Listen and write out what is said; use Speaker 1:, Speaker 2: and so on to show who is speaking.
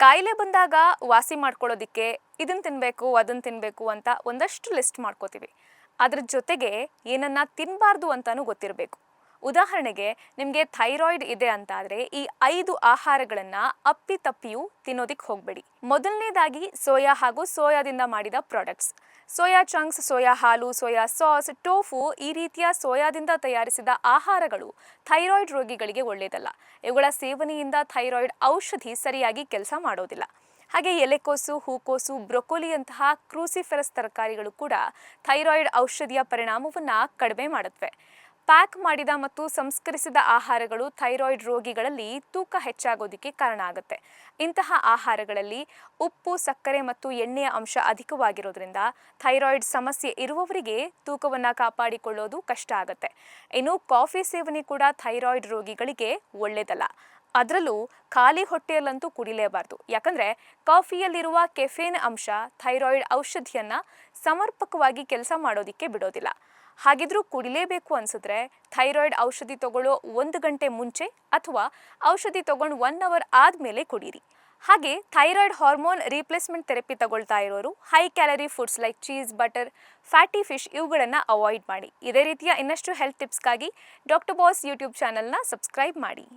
Speaker 1: ಕಾಯಿಲೆ ಬಂದಾಗ ವಾಸಿ ಮಾಡ್ಕೊಳ್ಳೋದಕ್ಕೆ ಇದನ್ನು ತಿನ್ನಬೇಕು ಅದನ್ನು ತಿನ್ನಬೇಕು ಅಂತ ಒಂದಷ್ಟು ಲಿಸ್ಟ್ ಮಾಡ್ಕೋತೀವಿ. ಅದ್ರ ಜೊತೆಗೆ ಏನನ್ನ ತಿನ್ನಬಾರ್ದು ಅಂತಾನೂ ಗೊತ್ತಿರಬೇಕು. ಉದಾಹರಣೆಗೆ ನಿಮಗೆ ಥೈರಾಯ್ಡ್ ಇದೆ ಅಂತಾದರೆ ಈ 5 ಆಹಾರಗಳನ್ನು ಅಪ್ಪಿತಪ್ಪಿಯೂ ತಿನ್ನೋದಕ್ಕೆ ಹೋಗಬೇಡಿ. ಮೊದಲನೇದಾಗಿ ಸೋಯಾ ಹಾಗೂ ಸೋಯಾದಿಂದ ಮಾಡಿದ ಪ್ರಾಡಕ್ಟ್ಸ್. ಸೋಯಾ ಚಂಕ್ಸ್, ಸೋಯಾ ಹಾಲು, ಸೋಯಾ ಸಾಸ್, ಟೋಫು ಈ ರೀತಿಯ ಸೋಯಾದಿಂದ ತಯಾರಿಸಿದ ಆಹಾರಗಳು ಥೈರಾಯ್ಡ್ ರೋಗಿಗಳಿಗೆ ಒಳ್ಳೆಯದಲ್ಲ. ಇವುಗಳ ಸೇವನೆಯಿಂದ ಥೈರಾಯ್ಡ್ ಔಷಧಿ ಸರಿಯಾಗಿ ಕೆಲಸ ಮಾಡೋದಿಲ್ಲ. ಹಾಗೆ ಎಲೆಕೋಸು, ಹೂಕೋಸು, ಬ್ರೊಕೊಲಿಯಂತಹ ಕ್ರೂಸಿಫೆರಸ್ ತರಕಾರಿಗಳು ಕೂಡ ಥೈರಾಯ್ಡ್ ಔಷಧಿಯ ಪರಿಣಾಮವನ್ನು ಕಡಿಮೆ ಮಾಡುತ್ತವೆ. ಪ್ಯಾಕ್ ಮಾಡಿದ ಮತ್ತು ಸಂಸ್ಕರಿಸಿದ ಆಹಾರಗಳು ಥೈರಾಯ್ಡ್ ರೋಗಿಗಳಲ್ಲಿ ತೂಕ ಹೆಚ್ಚಾಗೋದಕ್ಕೆ ಕಾರಣ ಆಗುತ್ತೆ. ಇಂತಹ ಆಹಾರಗಳಲ್ಲಿ ಉಪ್ಪು, ಸಕ್ಕರೆ ಮತ್ತು ಎಣ್ಣೆಯ ಅಂಶ ಅಧಿಕವಾಗಿರೋದ್ರಿಂದ ಥೈರಾಯ್ಡ್ ಸಮಸ್ಯೆ ಇರುವವರಿಗೆ ತೂಕವನ್ನು ಕಾಪಾಡಿಕೊಳ್ಳೋದು ಕಷ್ಟ ಆಗುತ್ತೆ. ಇನ್ನು ಕಾಫಿ ಸೇವನೆ ಕೂಡ ಥೈರಾಯ್ಡ್ ರೋಗಿಗಳಿಗೆ ಒಳ್ಳೆಯದಲ್ಲ. ಅದರಲ್ಲೂ ಖಾಲಿ ಹೊಟ್ಟೆಯಲ್ಲಂತೂ ಕುಡಿಲೇಬಾರ್ದು. ಯಾಕಂದರೆ ಕಾಫಿಯಲ್ಲಿರುವ ಕೆಫೇನ್ ಅಂಶ ಥೈರಾಯ್ಡ್ ಔಷಧಿಯನ್ನು ಸಮರ್ಪಕವಾಗಿ ಕೆಲಸ ಮಾಡೋದಕ್ಕೆ ಬಿಡೋದಿಲ್ಲ. ಹಾಗಿದ್ರೂ ಕುಡಿಲೇಬೇಕು ಅನಿಸಿದ್ರೆ ಥೈರಾಯ್ಡ್ ಔಷಧಿ ತಗೊಳ್ಳೋ 1 ಗಂಟೆ ಮುಂಚೆ ಅಥವಾ ಔಷಧಿ ತಗೊಂಡು 1 ಅವರ್ ಆದಮೇಲೆ ಕುಡೀರಿ. ಹಾಗೆ ಥೈರಾಯ್ಡ್ ಹಾರ್ಮೋನ್ ರೀಪ್ಲೇಸ್ಮೆಂಟ್ ಥೆರಪಿ ತಗೊಳ್ತಾ ಇರೋರು high calorie foods like cheese, butter, fatty fish ಇವುಗಳನ್ನು ಅವಾಯ್ಡ್ ಮಾಡಿ. ಇದೇ ರೀತಿಯ ಇನ್ನಷ್ಟು ಹೆಲ್ತ್ ಟಿಪ್ಸ್ಗಾಗಿ ಡಾಕ್ಟರ್ ಬಾಸ್ ಯೂಟ್ಯೂಬ್ ಚಾನಲ್ನ ಸಬ್ಸ್ಕ್ರೈಬ್ ಮಾಡಿ.